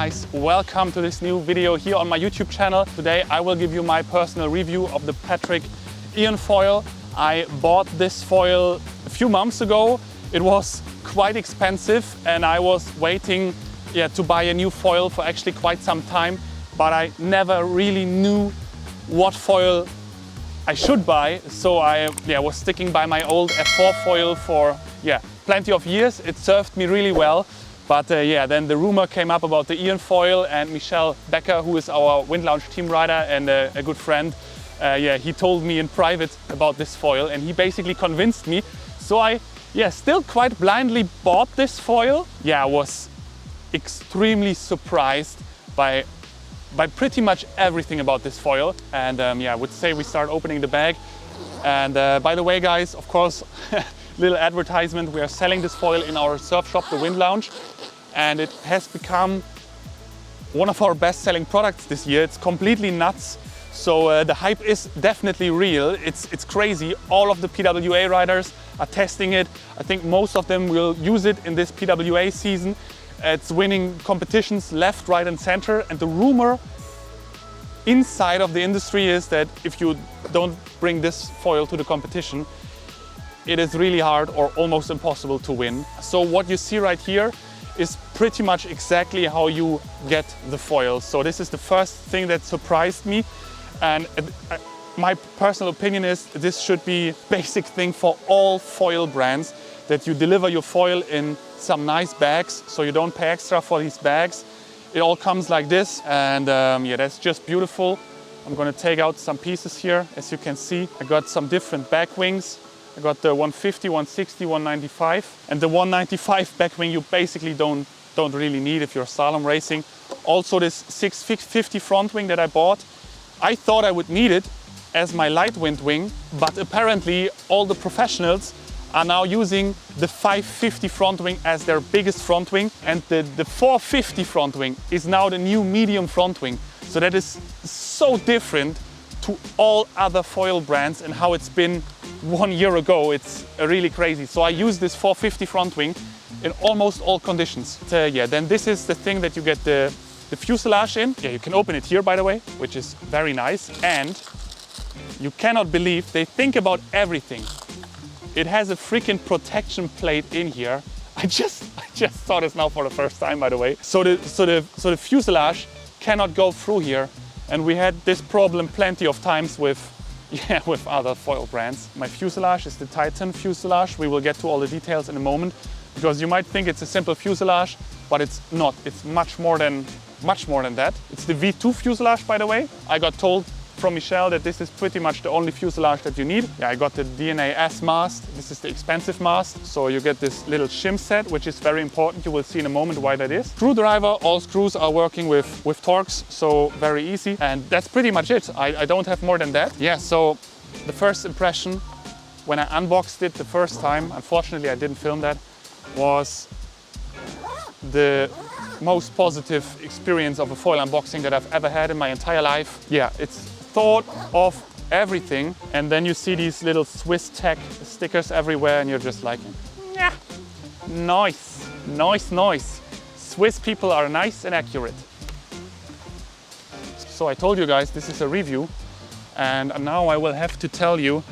guys, welcome to this new video here on my YouTube channel. Today I will give you my personal review of the Patrik AEON Foil. I bought this foil a few months ago. It was quite expensive and I was waiting to buy a new foil for actually quite some time, but I never really knew what foil I should buy. So I was sticking by my old F4 foil for plenty of years. It served me really well. But then the rumor came up about the AEON foil, and Michel Becker, who is our Wind Lounge team rider and a good friend, he told me in private about this foil and he basically convinced me. So I still quite blindly bought this foil. I was extremely surprised by pretty much everything about this foil. And I would say we start opening the bag. And by the way, guys, of course, little advertisement, we are selling this foil in our surf shop, the Wind Lounge, and it has become one of our best-selling products this year. It's completely nuts. So the hype is definitely real. It's crazy. All of the PWA riders are testing it. I think most of them will use it in this PWA season. It's winning competitions left, right and center. And the rumor inside of the industry is that if you don't bring this foil to the competition, it is really hard or almost impossible to win. So what you see right here is pretty much exactly how you get the foil. So this is the first thing that surprised me. And my personal opinion is this should be a basic thing for all foil brands, that you deliver your foil in some nice bags, so you don't pay extra for these bags. It all comes like this, and that's just beautiful. I'm gonna take out some pieces here. As you can see, I got some different back wings. I got the 150, 160, 195, and the 195 back wing you basically don't really need if you're slalom racing. Also this 650 front wing that I bought, I thought I would need it as my light wind wing, but apparently all the professionals are now using the 550 front wing as their biggest front wing, and the 450 front wing is now the new medium front wing. So that is so different to all other foil brands and how it's been 1 year ago. It's really crazy. So I use this 450 front wing in almost all conditions. Then this is the thing that you get the fuselage in. You can open it here, by the way, which is very nice. And you cannot believe they think about everything. It has a freaking protection plate in here. I just saw this now for the first time, by the way. So the fuselage cannot go through here. And we had this problem plenty of times with other foil brands. My fuselage is the Titan fuselage. We will get to all the details in a moment, because you might think it's a simple fuselage, but it's not. It's much more than that. It's the V2 fuselage, by the way. I got told from Michel that this is pretty much the only fuselage that you need. I got the DNA S mast. This is the expensive mast. So you get this little shim set, which is very important. You will see in a moment why that is. Screwdriver, all screws are working with Torx, so very easy. And that's pretty much it. I don't have more than that. So the first impression when I unboxed it the first time, unfortunately I didn't film that, was the most positive experience of a foil unboxing that I've ever had in my entire life. It's thought of everything, and then you see these little Swiss tech stickers everywhere and you're just like, nice. Swiss people are nice and accurate. So I told you guys this is a review, and now I will have to tell you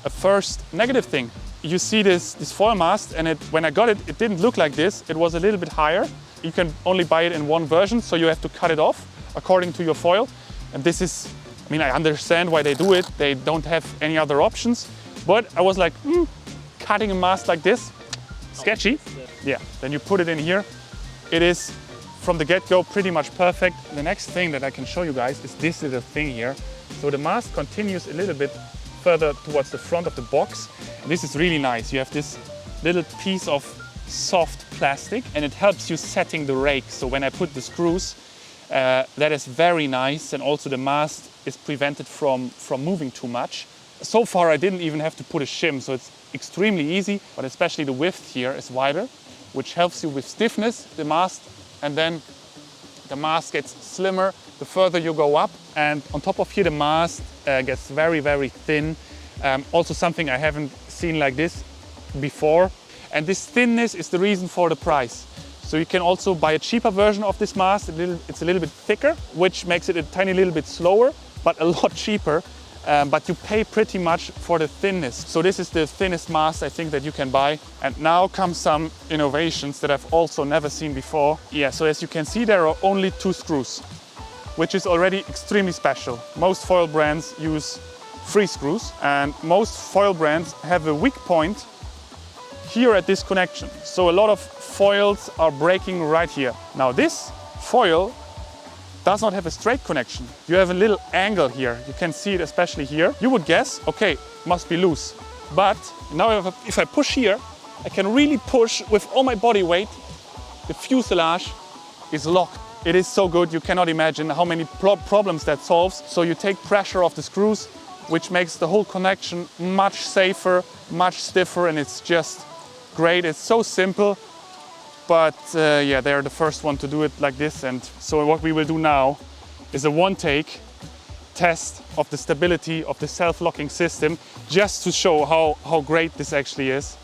a first negative thing. You see this foil mast, and when I got it, it didn't look like this. It was a little bit higher. You can only buy it in one version, so you have to cut it off according to your foil. And this is, I understand why they do it. They don't have any other options. But I was like, cutting a mast like this, sketchy. Then you put it in here. It is, from the get-go, pretty much perfect. The next thing that I can show you guys is this little thing here. So the mast continues a little bit further towards the front of the box. And this is really nice. You have this little piece of soft plastic, and it helps you setting the rake. So when I put the screws, that is very nice, and also the mast is prevented from moving too much. So far I didn't even have to put a shim, so it's extremely easy, but especially the width here is wider, which helps you with stiffness, the mast, and then the mast gets slimmer the further you go up. And on top of here the mast gets very, very thin. Also something I haven't seen like this before. And this thinness is the reason for the price. So you can also buy a cheaper version of this mast. It's a little bit thicker, which makes it a tiny little bit slower, but a lot cheaper. But you pay pretty much for the thinness. So this is the thinnest mast I think that you can buy. And now come some innovations that I've also never seen before. Yeah, so as you can see, there are only 2 screws, which is already extremely special. Most foil brands use 3 screws, and most foil brands have a weak point here at this connection. So a lot of foils are breaking right here. Now this foil does not have a straight connection. You have a little angle here. You can see it especially here. You would guess, okay, must be loose. But now if I push here, I can really push with all my body weight. The fuselage is locked. It is so good, you cannot imagine how many problems that solves. So you take pressure off the screws, which makes the whole connection much safer, much stiffer, and it's just great. It's so simple. But yeah, they're the first one to do it like this. And so what we will do now is a one-take test of the stability of the self-locking system, just to show how great this actually is.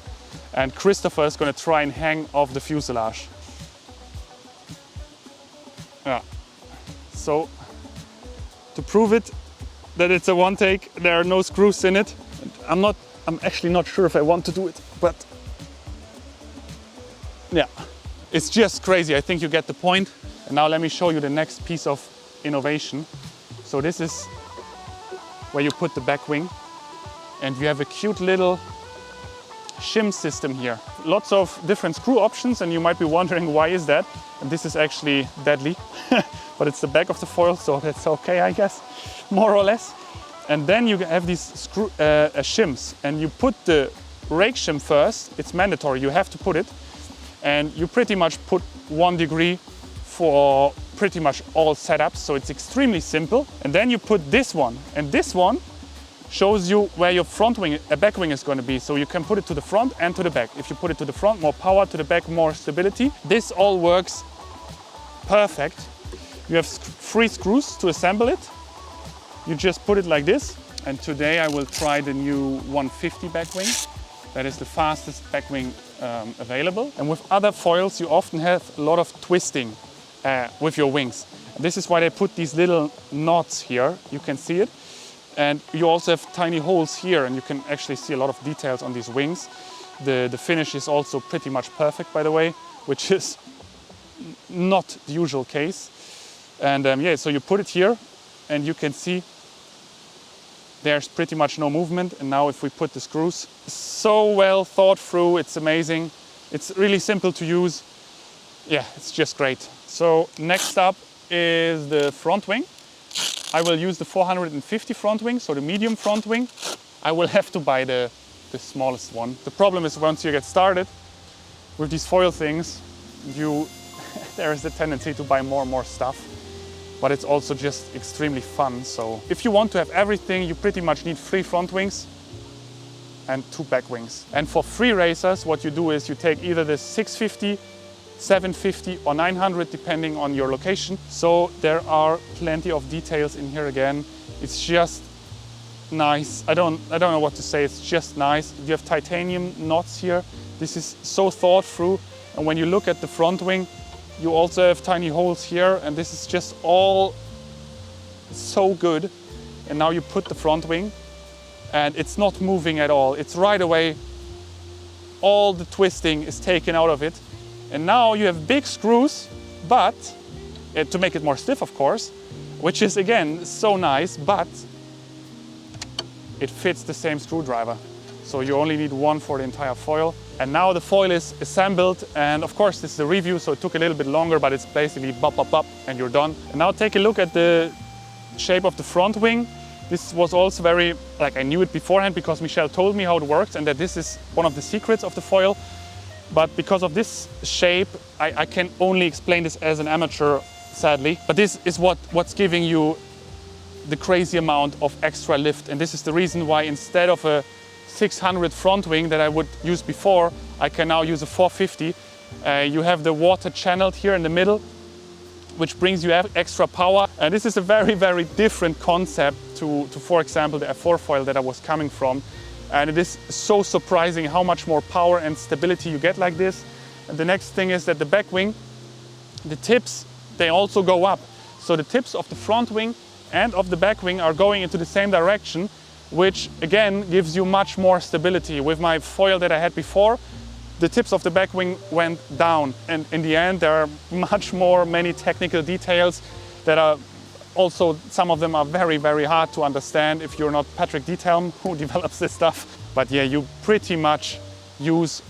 And Christopher is going to try and hang off the fuselage. Yeah. So to prove it that it's a one-take, there are no screws in it. I'm actually not sure if I want to do it, but yeah. It's just crazy, I think you get the point. And now let me show you the next piece of innovation. So this is where you put the back wing, and you have a cute little shim system here. Lots of different screw options, and you might be wondering why is that? And this is actually deadly, but it's the back of the foil, so that's okay, I guess, more or less. And then you have these shims, and you put the rake shim first. It's mandatory, you have to put it. And you pretty much put 1 degree for pretty much all setups, so it's extremely simple. And then you put this one, and this one shows you where your front wing, back wing is going to be. So you can put it to the front and to the back. If you put it to the front, more power, to the back, more stability. This all works perfect. You have 3 screws to assemble it. You just put it like this. And today I will try the new 150 back wing. That is the fastest back wing available. And with other foils, you often have a lot of twisting with your wings. This is why they put these little knots here. You can see it. And you also have tiny holes here, and you can actually see a lot of details on these wings. The finish is also pretty much perfect, by the way, which is not the usual case. And yeah, so you put it here, and you can see there's pretty much no movement. And now if we put the screws, so well thought through, it's amazing. It's really simple to use. Yeah, it's just great. So next up is the front wing. I will use the 450 front wing, so the medium front wing. I will have to buy the smallest one. The problem is once you get started with these foil things, there is a tendency to buy more and more stuff. But it's also just extremely fun. So if you want to have everything, you pretty much need 3 front wings and 2 back wings. And for free racers, what you do is you take either the 650, 750 or 900, depending on your location. So there are plenty of details in here again. It's just nice. I don't know what to say. It's just nice. You have titanium knots here. This is so thought through. And when you look at the front wing, you also have tiny holes here, and this is just all so good. And now you put the front wing, and it's not moving at all. It's right away, all the twisting is taken out of it. And now you have big screws, but to make it more stiff, of course, which is again so nice, but it fits the same screwdriver. So you only need 1 for the entire foil. And now the foil is assembled, and of course this is a review, so it took a little bit longer, but it's basically bop, bop, bop, and you're done. And now take a look at the shape of the front wing. This was also very, I knew it beforehand because Michelle told me how it works, and that this is one of the secrets of the foil. But because of this shape, I can only explain this as an amateur, sadly. But this is what's giving you the crazy amount of extra lift, and this is the reason why instead of a 600 front wing that I would use before, I can now use a 450. You have the water channeled here in the middle, which brings you extra power. And this is a very, very different concept to for example, the F4 foil that I was coming from. And it is so surprising how much more power and stability you get like this. And the next thing is that the back wing, the tips, they also go up. So the tips of the front wing and of the back wing are going into the same direction, which again gives you much more stability. With my foil that I had before, the tips of the back wing went down, and in the end there are many technical details that are also, some of them are very, very hard to understand if you're not Patrik AEON who develops this stuff. But yeah, you pretty much use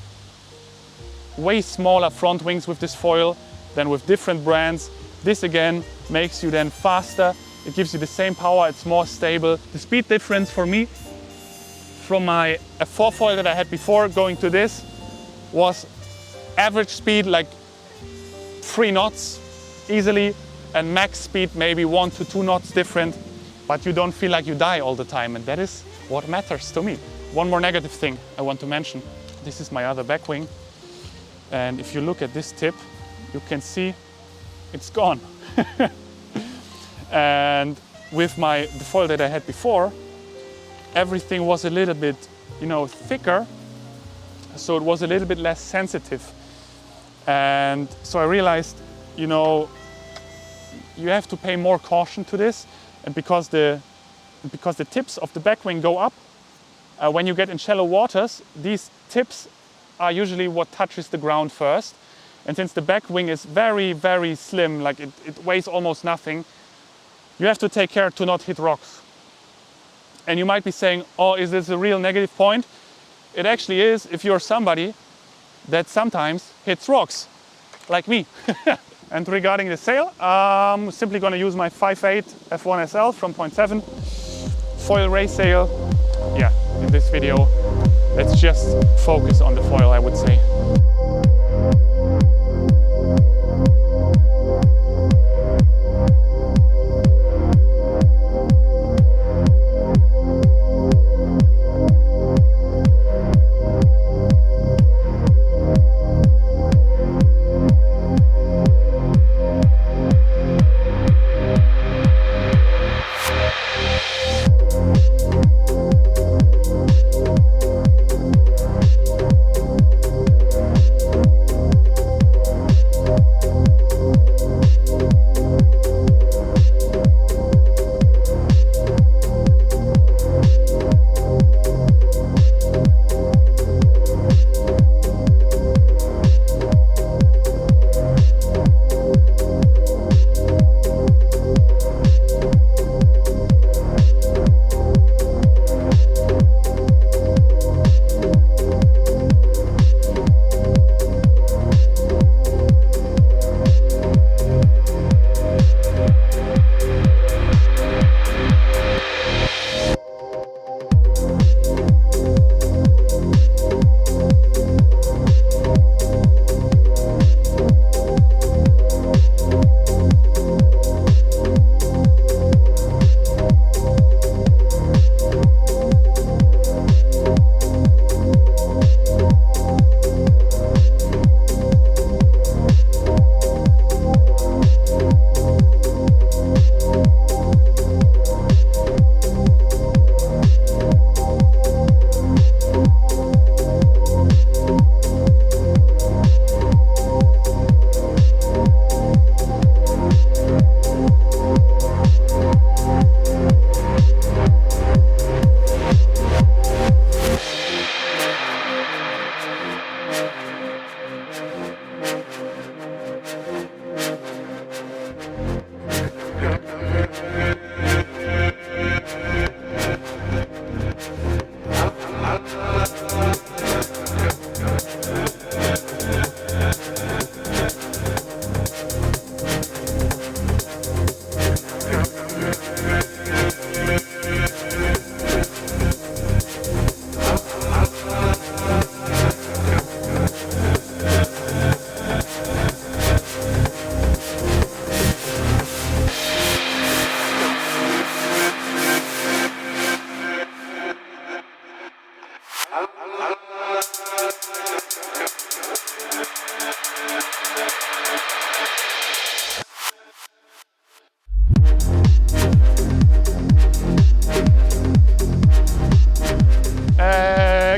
way smaller front wings with this foil than with different brands. This again makes you then faster. It gives you the same power, it's more stable. The speed difference for me from my F4 foil that I had before going to this was average speed like 3 knots easily, and max speed maybe 1 to 2 knots different, but you don't feel like you die all the time, and that is what matters to me. One more negative thing I want to mention. This is my other back wing, and if you look at this tip, you can see it's gone. And with the foil that I had before, everything was a little bit, thicker, so it was a little bit less sensitive. And so I realized, you have to pay more caution to this, and because the tips of the back wing go up, when you get in shallow waters, these tips are usually what touches the ground first. And since the back wing is very, very slim, like it weighs almost nothing, you have to take care to not hit rocks. And you might be saying, oh, is this a real negative point? It actually is if you're somebody that sometimes hits rocks, like me. And regarding the sail, I'm simply going to use my 5.8 F1 SL from 0.7 foil race sail. Yeah, in this video, let's just focus on the foil, I would say.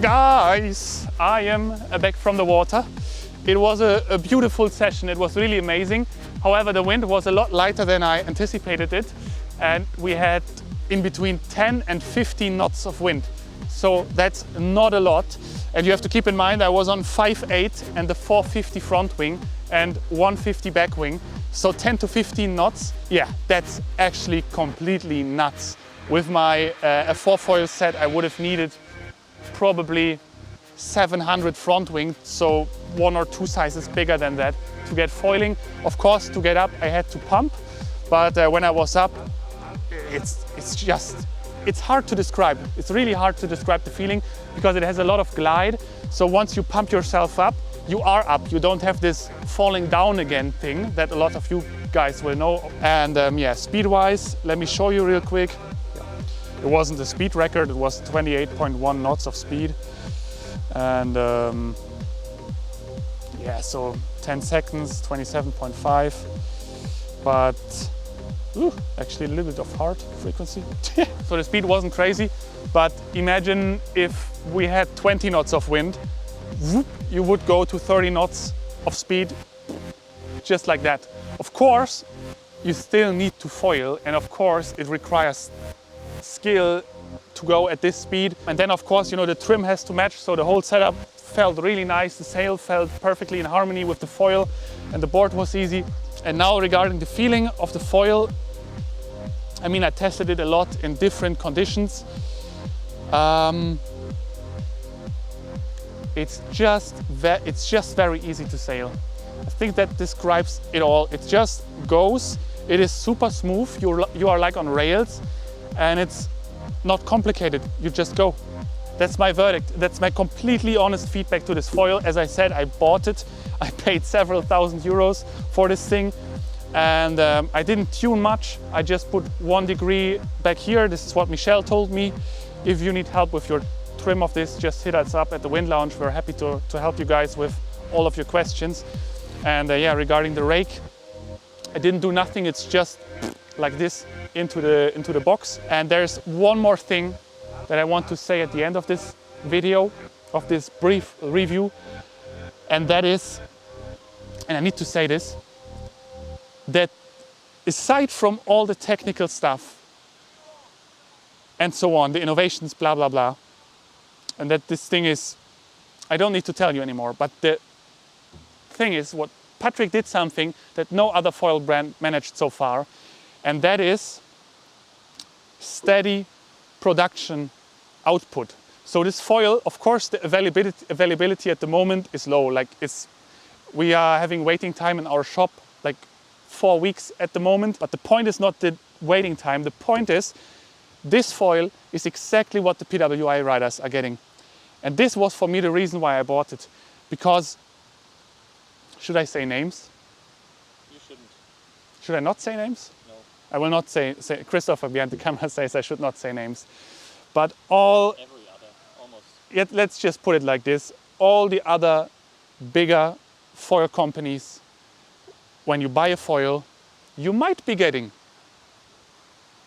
Guys, I am back from the water, It was a beautiful session. It was really amazing. However, the wind was a lot lighter than I anticipated it. And we had in between 10 and 15 knots of wind. So that's not a lot. And you have to keep in mind, I was on 5.8 and the 450 front wing and 150 back wing. So 10 to 15 knots, yeah, that's actually completely nuts. With my a 4-foil set, I would have needed probably 700 front wing, so 1 or 2 sizes bigger than that to get foiling. Of course, to get up, I had to pump, but when I was up, it's hard to describe. It's really hard to describe the feeling because it has a lot of glide. So once you pump yourself up, you are up. You don't have this falling down again thing that a lot of you guys will know. And yeah, speed-wise, let me show you real quick. It wasn't a speed record, it was 28.1 knots of speed. And yeah, so 10 seconds, 27.5. But actually a little bit of heart frequency. So the speed wasn't crazy, but imagine if we had 20 knots of wind, whoop, you would go to 30 knots of speed, just like that. Of course, you still need to foil, and of course it requires skill to go at this speed. And then of course, you know, the trim has to match, so the whole setup felt really nice. The sail felt perfectly in harmony with the foil, and the board was easy. And now regarding the feeling of the foil, I mean, I tested it a lot in different conditions. It's just very easy to sail. I think that describes it all. It just goes. It is super smooth. You are like on rails, and it's not complicated. You just go. That's my verdict. That's my completely honest feedback to this foil. As I said, I bought it. I paid several thousand euros for this thing. And I didn't tune much. I just put 1 degree back here. This is what Michelle told me. If you need help with your trim of this, just hit us up at the Wind Lounge. We're happy to help you guys with all of your questions. And yeah, regarding the rake, I didn't do nothing. It's just like this into the box. And there's one more thing that I want to say at the end of this video, of this brief review. And that is, and I need to say this, that aside from all the technical stuff and so on, the innovations, blah, blah, blah, and that this thing is, I don't need to tell you anymore, but the thing is, what Patrik did something that no other foil brand managed so far, and that is steady production output. So this foil, of course, the availability at the moment is low. Like we are having waiting time in our shop, like 4 weeks at the moment. But the point is not the waiting time. The point is this foil is exactly what the PWI riders are getting. And this was for me the reason why I bought it. Because, should I say names? You shouldn't. Should I not say names? No. I will not say Christopher behind the camera says I should not say names. But all... Every other, almost. Yet, let's just put it like this. All the other bigger foil companies, when you buy a foil, you might be getting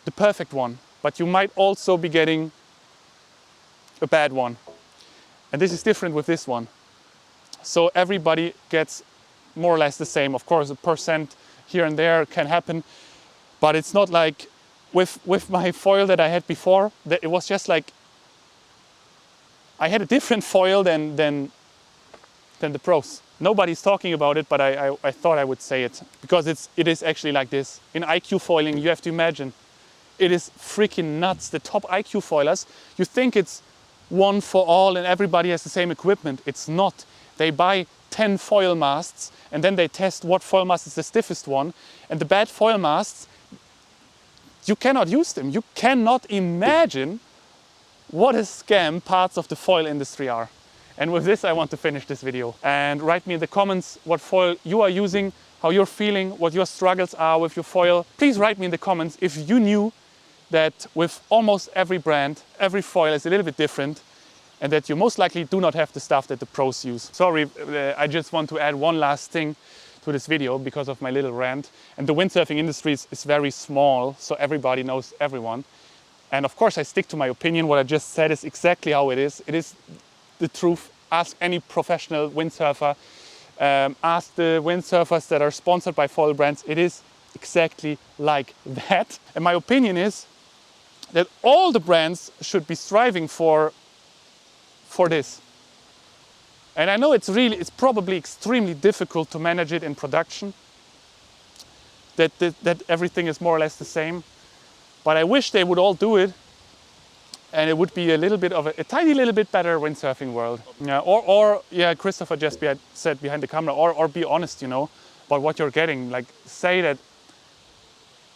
the perfect one, but you might also be getting a bad one. And this is different with this one. So everybody gets more or less the same. Of course, a percent here and there can happen, but it's not like with my foil that I had before, that it was just like I had a different foil than the pros. Nobody's talking about it, but I thought I would say it because it is actually like this. In IQ foiling, you have to imagine, it is freaking nuts. The top IQ foilers, you think it's one for all and everybody has the same equipment. It's not. They buy 10 foil masts and then they test what foil mast is the stiffest one. And the bad foil masts, you cannot use them. You cannot imagine what a scam parts of the foil industry are. And with this, I want to finish this video. And write me in the comments what foil you are using, how you're feeling, what your struggles are with your foil. Please write me in the comments if you knew that with almost every brand, every foil is a little bit different and that you most likely do not have the stuff that the pros use. Sorry, I just want to add one last thing to this video because of my little rant. And the windsurfing industry is very small, so everybody knows everyone. And of course, I stick to my opinion. What I just said is exactly how it is. It is the truth. Ask any professional windsurfer. Ask the windsurfers that are sponsored by foil brands. It is exactly like that. And my opinion is that all the brands should be striving for this. And I know it's probably extremely difficult to manage it in production, that everything is more or less the same. But I wish they would all do it, and it would be a little bit of a tiny little bit better windsurfing world. Yeah, or yeah, Christopher just said behind the camera, or be honest, you know, about what you're getting. Like, say that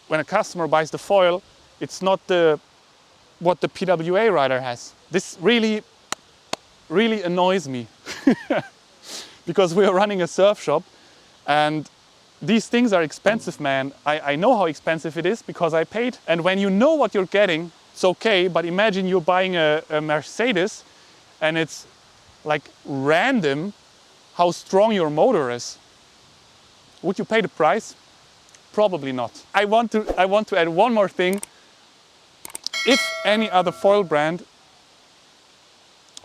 when a customer buys the foil, it's not what the PWA rider has. This really annoys me because we are running a surf shop, and these things are expensive, man. I know how expensive it is because I paid. And when you know what you're getting, it's okay. But imagine you're buying a Mercedes and it's like random how strong your motor is. Would you pay the price? Probably not. I want to add one more thing. If any other foil brand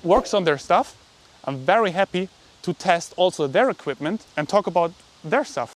works on their stuff, I'm very happy to test also their equipment and talk about their stuff.